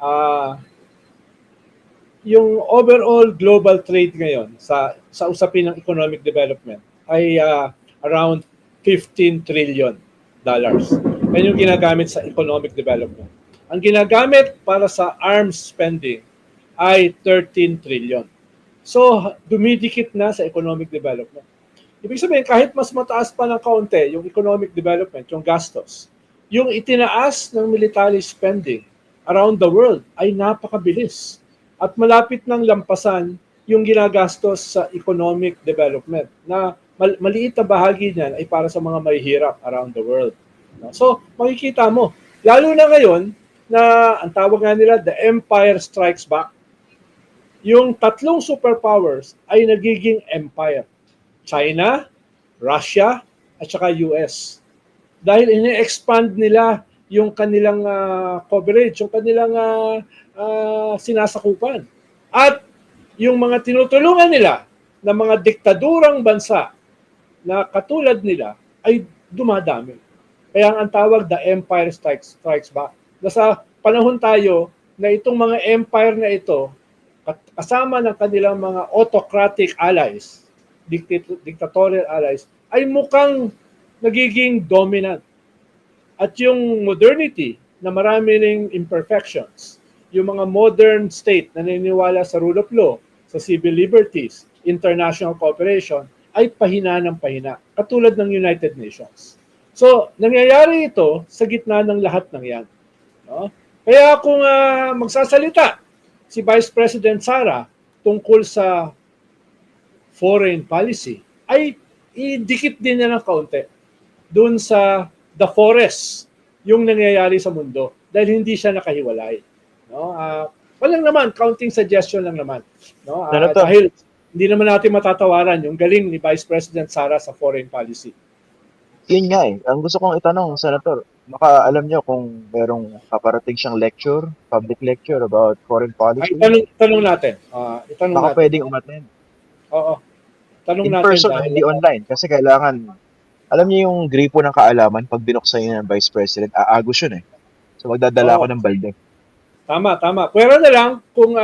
yung overall global trade ngayon sa usapin ng economic development ay around $15 trillion. Yan yung ginagamit sa economic development. Ang ginagamit para sa arms spending ay 13 trillion. So, dumidikit na sa economic development. Ibig sabihin, kahit mas mataas pa ng kaunti yung economic development, yung gastos, yung itinaas ng military spending around the world ay napakabilis. At malapit ng lampasan yung ginagastos sa economic development na maliit na bahagi niyan ay para sa mga mahihirap around the world. So, makikita mo, lalo na ngayon na ang tawag nga nila, the Empire Strikes Back. Yung tatlong superpowers ay nagiging empire. China, Russia, at saka US. Dahil ini-expand nila yung kanilang coverage, yung kanilang sinasakupan. At yung mga tinutulungan nila na mga diktadurang bansa na katulad nila ay dumadami. Kaya ang tawag, the Empire Strikes Back. Nasa panahon tayo na itong mga empire na ito kasama ng kanilang mga autocratic allies, dictatorial allies, ay mukhang nagiging dominant. At yung modernity na marami ring imperfections, yung mga modern state na naniniwala sa rule of law, sa civil liberties, international cooperation, ay pahina ng pahina, katulad ng United Nations. So, nangyayari ito sa gitna ng lahat ng yan. No? Kaya kung magsasalita si Vice President Sara tungkol sa foreign policy, ay idikit din niya ng kaunti doon sa the forest yung nangyayari sa mundo dahil hindi siya nakahiwalay. No? Walang naman, counting suggestion lang naman. No? Dahil hindi naman natin matatawaran yung galing ni Vice President Sara sa foreign policy. Yun nga eh. Ang gusto kong itanong, Senator, baka alam nyo kung merong paparating siyang lecture, public lecture about foreign policy. Tanong natin. Baka pwedeng umattend. Oo. Tanong In natin person, hindi online. Kasi kailangan, alam niyo yung gripo ng kaalaman, pag binuksan yun ng Vice President, aagos yun eh. So magdadala ako ng balde. Tama. Pwera na lang kung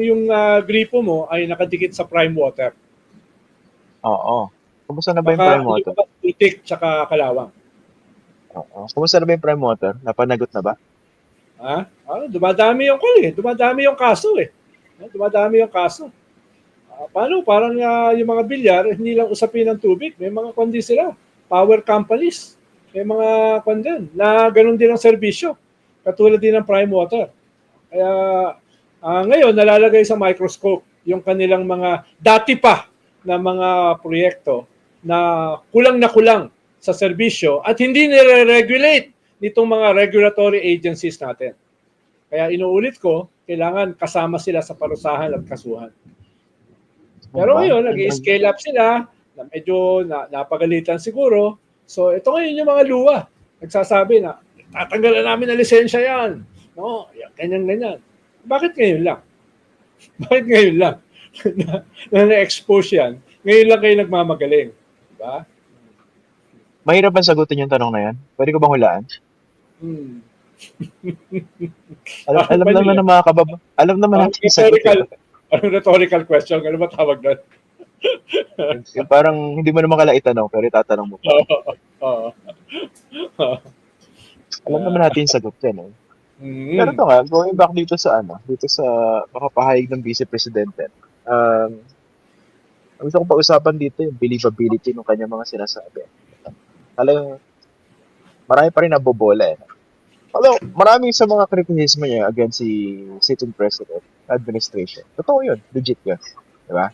yung gripo mo ay nakadikit sa prime water. Oo. Kumusta na ba yung prime water? Itik tsaka kalawang. Oo. Kumusta na ba yung prime water? Napanagot na ba? Dumadami yung kaso eh. Dumadami yung kaso. Paano? Parang yung mga bilyar, hindi lang usapin ng tubig. May mga kundi sila. Power companies. May mga kundi na ganun din ang serbisyo. Katulad din ng prime water. Kaya ngayon, nalalagay sa microscope yung kanilang mga dati pa na mga proyekto na kulang sa serbisyo at hindi nire-regulate nitong mga regulatory agencies natin. Kaya inuulit ko, kailangan kasama sila sa parusahan at kasuhan. Pero ngayon, nag-scale up sila, na medyo napagalitan siguro. So ito ngayon yung mga luwa. Nagsasabi na, tatanggalan namin na lisensya yan. No, ganyan. Bakit ngayon lang? na na-expose yan? Ngayon lang kayo nagmamagaling. Diba? Mahirap ba sagutin yung tanong na yan? Pwede ko bang hulaan? Alam naman ng mga kababa. Alam naman natin yung sagot. Rhetorical question. Ano ba tawag doon? Yung parang hindi mo naman kala itanong, pero itatanong mo pa. Alam naman natin yung sagot yan. Pero ito nga, going back dito sa makapahayag ng Vice Presidente. Gusto kong pag-usapan dito yung believability ng kanyang mga sinasabi. Talagang marami pa rin nabobola eh. Although, marami sa mga kritisismo niya against si sitting president, administration. Totoo yun. Legit yun. Diba?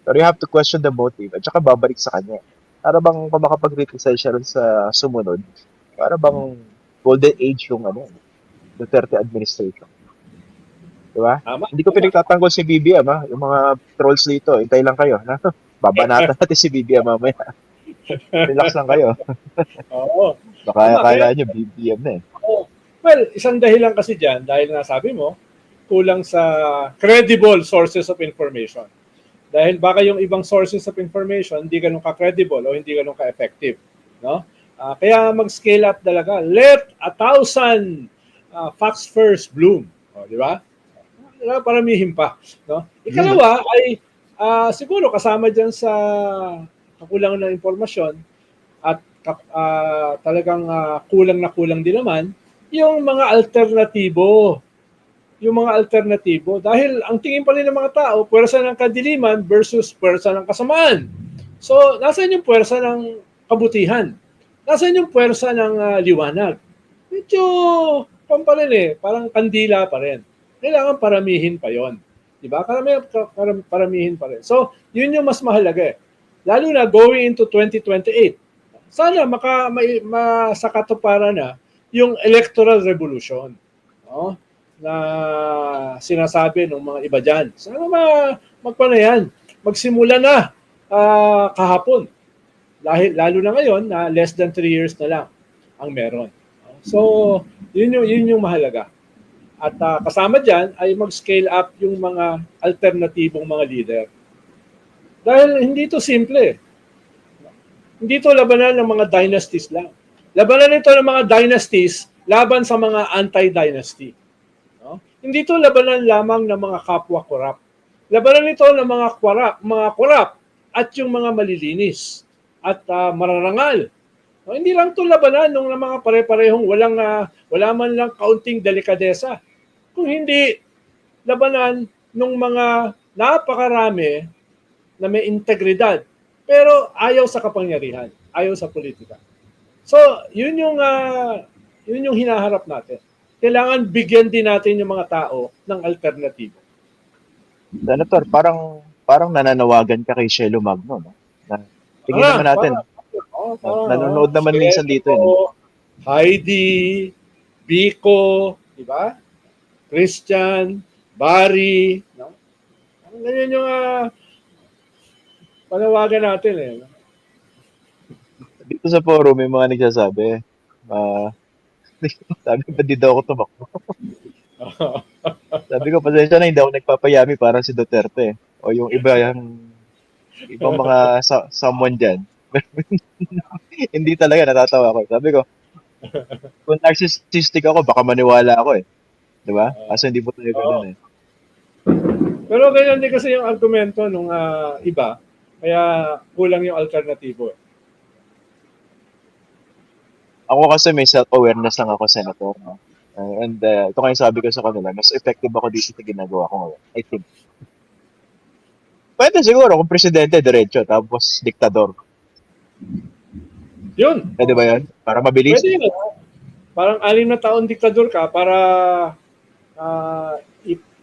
Pero you have to question the motive at saka babalik sa kanya. Para bang kung makapag-criticize siya rin sa sumunod, para bang golden age yung Duterte administration. Diba? Hindi ko pinagtatanggol si BBM ha. Yung mga trolls dito, hintay lang kayo. Babanatan natin si BBM mamaya. Relax lang kayo. Oo. Baka kaya nyo BBM na eh. Well, isang dahilan kasi dyan, dahil nasabi mo, kulang sa credible sources of information. Dahil baka yung ibang sources of information hindi ganun ka-credible o hindi ganun ka-effective. No? Kaya mag-scale up talaga. Let 1,000 facts first bloom. Di ba? Paramihin pa. No? Ikalawa ay siguro kasama dyan sa kakulangan ng impormasyon at talagang kulang din naman yung mga alternatibo. Dahil ang tingin pa rin ng mga tao, puwersa ng kadiliman versus puwersa ng kasamaan. So, nasaan yung puwersa ng kabutihan? Nasaan yung puwersa ng liwanag? Medyo parang kandila pa rin. Kailangan paramihin pa yon, di ba? Paramihin pa rin. So, yun yung mas mahalaga eh. Lalo na going into 2028. Sana masakatuparan na yung electoral revolution, no? Na sinasabi ng mga iba dyan. Sana magpanayan. Magsimula na kahapon. Lalo na ngayon na less than 3 years na lang ang meron. So, yun yung mahalaga. At kasama dyan ay mag-scale up yung mga alternatibong mga leader. Dahil hindi ito simple. Hindi ito labanan ng mga dynasties lang. Labanan ito ng mga dynasties laban sa mga anti-dynasty. No? Hindi ito labanan lamang ng mga kapwa korap. Labanan ito ng mga korap at yung mga malilinis at mararangal. No, hindi lang ito labanan ng mga pare-parehong wala man lang kaunting delikadesa. Kung hindi labanan ng mga napakarami na may integridad pero ayaw sa kapangyarihan, ayaw sa politika. So, yun yung hinaharap natin. Kailangan bigyan din natin yung mga tao ng alternatibo. Senator, parang nananawagan ka kay Shelo Magno, no? Tingin naman natin. Nanonood naman minsan dito yun. Heidi, Biko, di ba? Christian, Barry, no? Ganyan yung panawagan natin eh. Dito sa forum, may mga nagsasabi, sabi ba di daw ako tumakbo? Sabi ko, pasensya na, hindi ako nagpapayami para si Duterte. O yung ibang mga someone dyan. Hindi talaga, natatawa ko. Sabi ko, kung narcissistic ako, baka maniwala ako eh. Di ba? Kaso hindi po tayo ganun eh. Pero ganyan din kasi yung argumento nung iba, kaya kulang yung alternatibo. Ako kasi may self-awareness lang ako, Senator. No? And ito kayo sabi ko sa kanila, mas effective ako dito sa ginagawa ko ngayon. I think. Pwede siguro kung presidente, diretso, tapos diktador. Yun. Pwede ba yan? Para mabilis? Pwede yun. Parang 6 na taon diktador ka para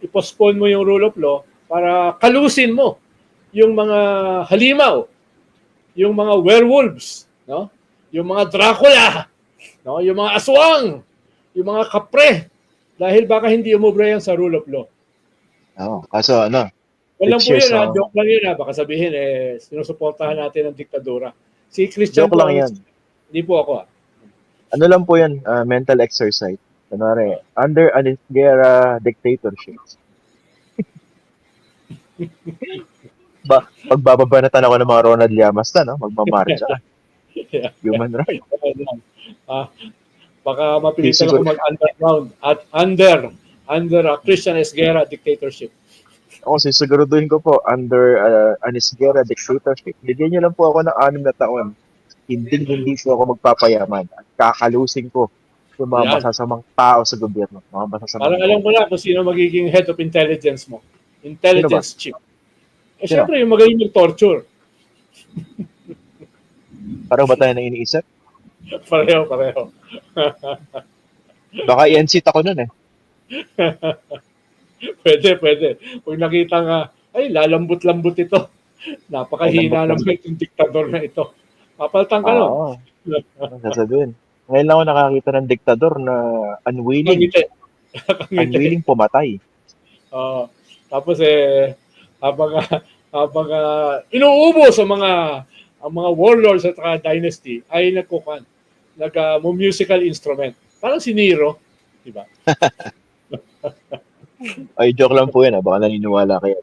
i-postpone mo yung rule of law para kalusin mo yung mga halimaw, yung mga werewolves, no? Yung mga Dracula, no? Yung mga aswang, yung mga kapre, dahil baka hindi umubra yan sa rule of law. Oo. Kaso Walang po years, yun, joke lang yun. Baka sabihin, sinusuportahan natin ang diktadura. Si Christian joke lang yan. Hindi po ako. Ano lang po yan, mental exercise. Kunwari, under an Esguerra dictatorship. Pagbababanatan ako ng mga Ronald Llamas no? Magmamarcha. Human rights. Baka mapilitan ako mag-underground at under a Christian Esguerra dictatorship. Ako, sisiguraduhin ko po, under an Esguerra dictatorship, bigyan niyo lang po ako ng 6 na taon. Hindi po ako magpapayaman. At kakalusin ko yung mga masasamang tao sa gobyerno. Mga masasamang parang alam ko na kung sino magiging head of intelligence mo. Intelligence chief. Siyempre, yung magaling mag-torture. Parang ba tayo na iniisip? Pareho. Baka i-unseat ako nun eh. Pwede. Pag nakita nga, ay, lalambot-lambot ito. Napakahina naman itong diktador na ito. Papaltan ka nun. Oo. Sasabihin. Ngayon lang ako nakakita ng diktador na unwilling pumatay. Tapos habang inuubos ang mga warlords at dynasty ay nag-musical instrument. Parang si Nero, di ba? Ay, joke lang po yan. Baka naniniwala kayo.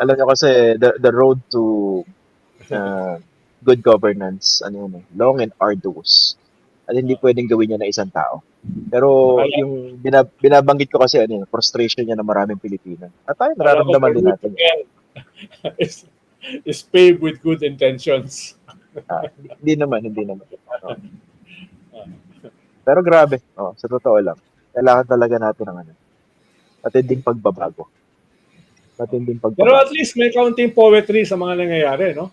Alam niyo kasi, the road to good governance, long and arduous. At hindi pwedeng gawin niya na isang tao. Pero yung binabanggit ko kasi, frustration niya ng maraming Pilipino. At tayo, nararamdaman din natin. Is paved with good intentions. Hindi naman. Pero grabe. Sa totoo lang. Kailangan talaga natin ng matinding pagbabago. Pero at least may kaunting poetry sa mga nangyayari, no?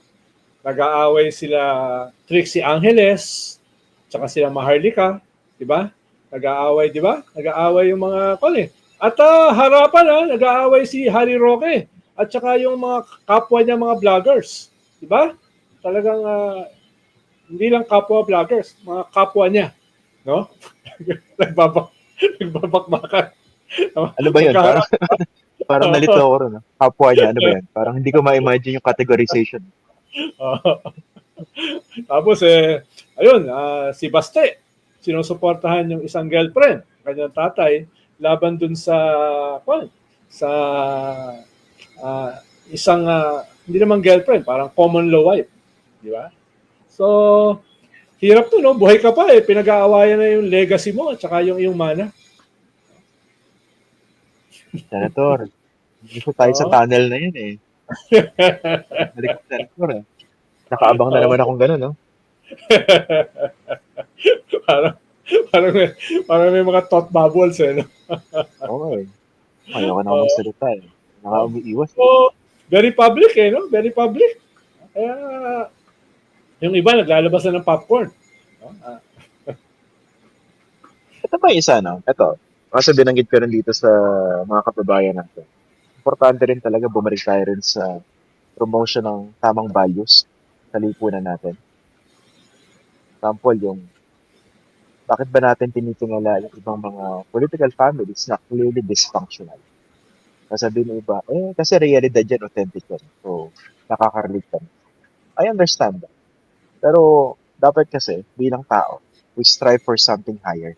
Nag-aaway sila Trixie Angeles, tsaka sila Maharlika, di ba? Nag-aaway, di ba? Nag-aaway yung mga At harapan, nag-aaway si Harry Roque at tsaka yung mga kapwa niya, mga vloggers, di ba? Talagang hindi lang kapwa vloggers, mga kapwa niya, no? Nagbabakbakan. Ano ba yun? Parang nalito ako rin. Kapwa niya, ano ba yan? Parang hindi ko ma-imagine yung categorization. Tapos ayun, si Baste, sinusuportahan yung isang girlfriend, kanyang tatay, laban dun sa isang hindi naman girlfriend, parang common law wife, di ba? So, hirap to, no? Buhay ka pa pinag-aawayan na yung legacy mo at saka yung mana. Senator, gusto tayo sa Oo. tunnel na yun eh. Balik ko, Senator eh. Nakaabang na naman akong gano'n, no? parang, parang may mga thought bubbles eh. No? Okay. Ayoko na Oo. magsalita eh. Umiiwas eh. So, very public eh, no? Very public. Kaya, yung iba naglalabas na ng popcorn. No? Ito pa yung isa, no? Ito. Kasi binanggit ko rin dito sa mga kababayan natin. Importante rin talaga bumalik tayo rin sa promotion ng tamang values sa lipunan natin. Example, yung bakit ba natin tinitingala yung ibang mga political families na clearly dysfunctional? Sasabihin ng iba, kasi realidad yan, authentic yan. So, nakaka-relate ka. I understand that. Pero, dapat kasi, bilang tao, we strive for something higher.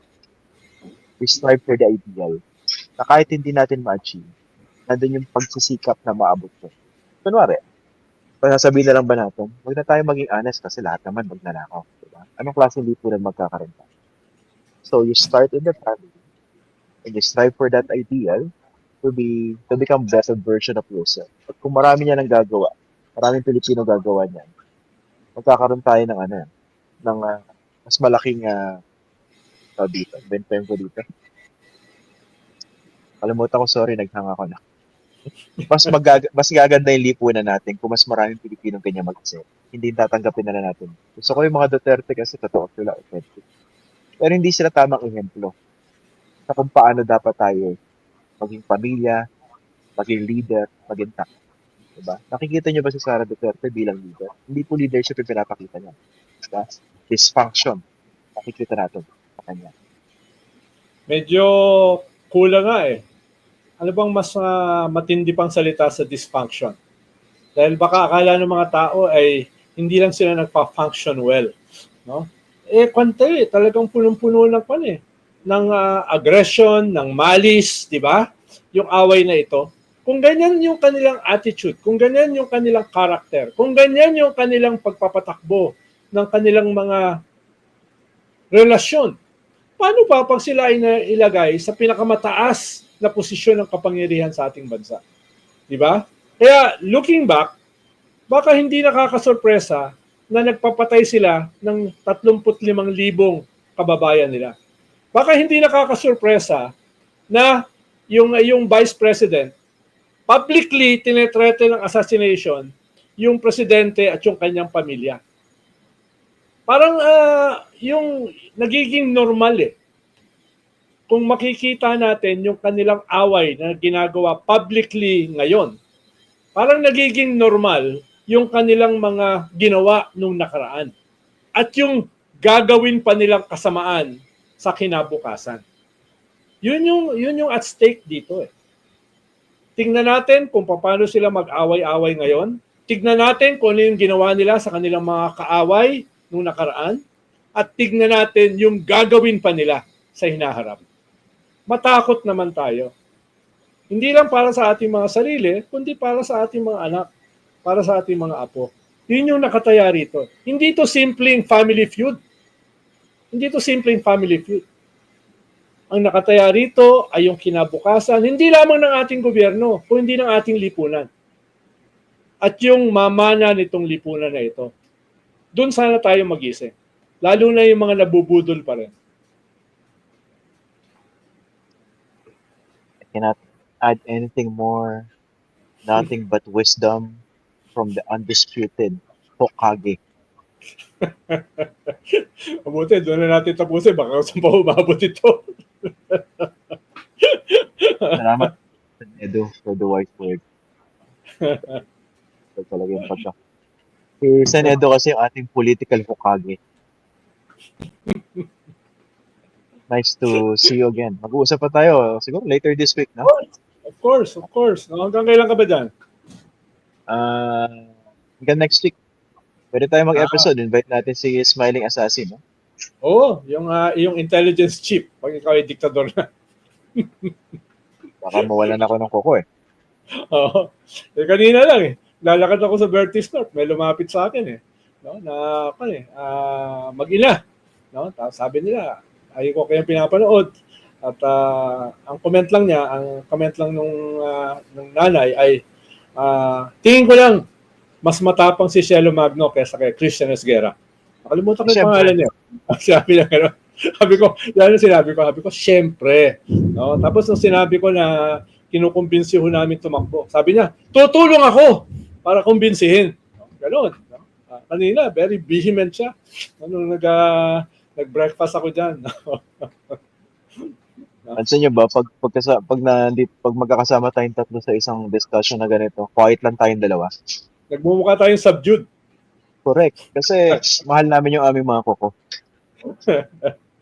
We strive for the ideal. Na kahit hindi natin ma-achieve, nandun yung pagsisikap na maabot ko. Kunwari, sasabihin na lang ba natin, huwag na tayo maging honest kasi lahat naman magnanakaw. Diba? Anong klaseng lipunan magkakaroon tayo? So, you start in the family, and you strive for that ideal to become better version of yourself. At kung marami niya nang gagawa, maraming Pilipino gagawa niyan, magkakaroon tayo ng ng mas malaking dito. Benten ko dito. Kalimutan ko, sorry, naghanga ko na. Mas gaganda yung lipunan natin kung mas maraming Pilipino ganyan mag-isip. Hindi tatanggapin na natin. Gusto ko yung mga Duterte kasi totoo sila, authentic. Pero hindi sila tamang ehemplo sa kung paano dapat tayo maging pamilya, maging leader, maging tao. Diba? Nakikita niyo ba si Sara Duterte bilang leader? Hindi po leadership yung pinapakita niya. Diba? Dysfunction. Nakikita natin sa kanya. Medyo kulang nga eh. Ano bang mas matindi pang salita sa dysfunction? Dahil baka akala ng mga tao ay hindi lang sila nagpa-function well. No? Kwante, talagang punong-puno ng ng aggression, ng malice, di ba? Yung away na ito. Kung ganyan yung kanilang attitude, kung ganyan yung kanilang character, kung ganyan yung kanilang pagpapatakbo ng kanilang mga relasyon, paano pa pag sila ay ilagay sa pinakamataas na posisyon ng kapangyarihan sa ating bansa? Di ba? Kaya looking back, baka hindi nakakasorpresa na nagpapatay sila ng 35,000 kababayan nila. Baka hindi nakakasorpresa na yung Vice President publicly tinetrete ng assassination yung presidente at yung kanyang pamilya. Parang yung nagiging normal eh. Kung makikita natin yung kanilang away na ginagawa publicly ngayon, parang nagiging normal yung kanilang mga ginawa nung nakaraan. At yung gagawin pa nilang kasamaan sa kinabukasan. Yun yung at stake dito eh. Tingnan natin kung paano sila mag-away-away ngayon. Tignan natin kung ano yung ginawa nila sa kanilang mga kaaway nung nakaraan. At tignan natin yung gagawin pa nila sa hinaharap. Matakot naman tayo. Hindi lang para sa ating mga sarili, kundi para sa ating mga anak, para sa ating mga apo. Yun yung nakataya rito. Hindi ito simpleng family feud. Hindi ito simpleng family feud. Ang nakataya rito ay yung kinabukasan, hindi lamang ng ating gobyerno, kundi ng ating lipunan. At yung mamana nitong lipunan na ito. Doon sana tayo mag-isip. Lalo na yung mga nabubudol pa rin. I cannot add anything more. Nothing but wisdom from the undisputed Hokage. Mabuti, doon na natin tapusin. Baka saan pa umabot ito. Salamat, Edo, for the wise word. Ito talaga yung pagka. Si San Edo kasi yung ating political Hokage. Nice to see you again. Mag-uusap pa tayo siguro later this week, no? Of course. Hanggang kailan ka ba dyan? Hanggang next week. Pwede tayo mag-episode. Invite natin si Smiling Assassin, no? Oo, yung intelligence chief. Pag ikaw ay diktador na. Baka mawalan ako ng kuko eh. Oo. Kanina lang eh. Lalakad ako sa Vertis North. May lumapit sa akin eh. No? Mag-ina. No? Tapos sabi nila, ayaw ko kayang pinapanood. At ang comment lang niya, nung nanay ay tingin ko lang mas matapang si Cielo Magno kaysa kay Christian Esguerra. Nakalimutan ko yung Siyempre. pangalan niya. Sabi niya gano'n. Sabi ko, syempre. No? Tapos nung sinabi ko na kinukumbinsi ho namin tumakbo, sabi niya, tutulong ako para kumbinsihin. No? Gano'n. No? Kanina, very vehement siya. Nag-breakfast ako dyan. Pansin niyo ba, pag magkakasama tayong tatlo sa isang discussion na ganito, quiet lang tayong dalawa. Nagmumukha tayong subdued. Correct. Kasi mahal namin yung aming mga koko.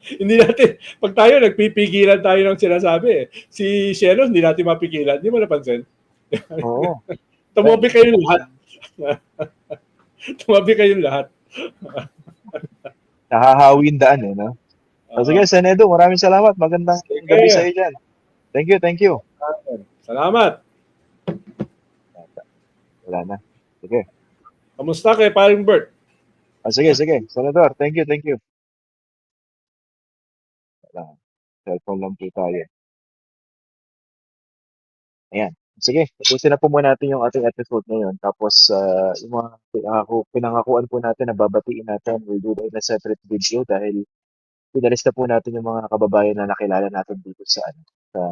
Hindi natin, pag tayo nagpipigilan tayo ng sinasabi eh. Si Cielo, hindi natin mapigilan. Hindi mo napansin? Oo. Tumabi kayong lahat. Tumabi kayong lahat. Nahahawin daan eh, no? So, sige, Senedo, maraming salamat. Magandang Sige. gabi sa iyo dyan. Thank you. Salamat. Wala na. Sige. Kamusta kay Paring Bert? Sige. Senador, thank you. Wala. Cellphone lang po tayo. Ayan. Sige, tapusin na po muna natin yung ating episode ngayon. Tapos, yung mga pinangakuan po natin na babatiin natin, we'll do that in a separate video dahil pinalista po natin yung mga kababayan na nakilala natin dito sa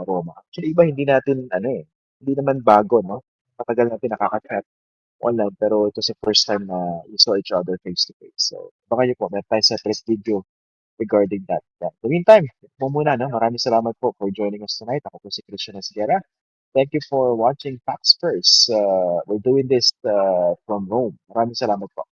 Roma. Actually, iba hindi natin, hindi naman bago, no? Matagal natin nakaka-chat online, pero ito si first time na we saw each other face to face. So, baka nyo po, meron tayong separate video regarding that. In the meantime, ito po muna, no? Maraming salamat po for joining us tonight. Ako po si Christian Esguerra. Thank you for watching Facts First. We're doing this from Rome. Maraming salamat po.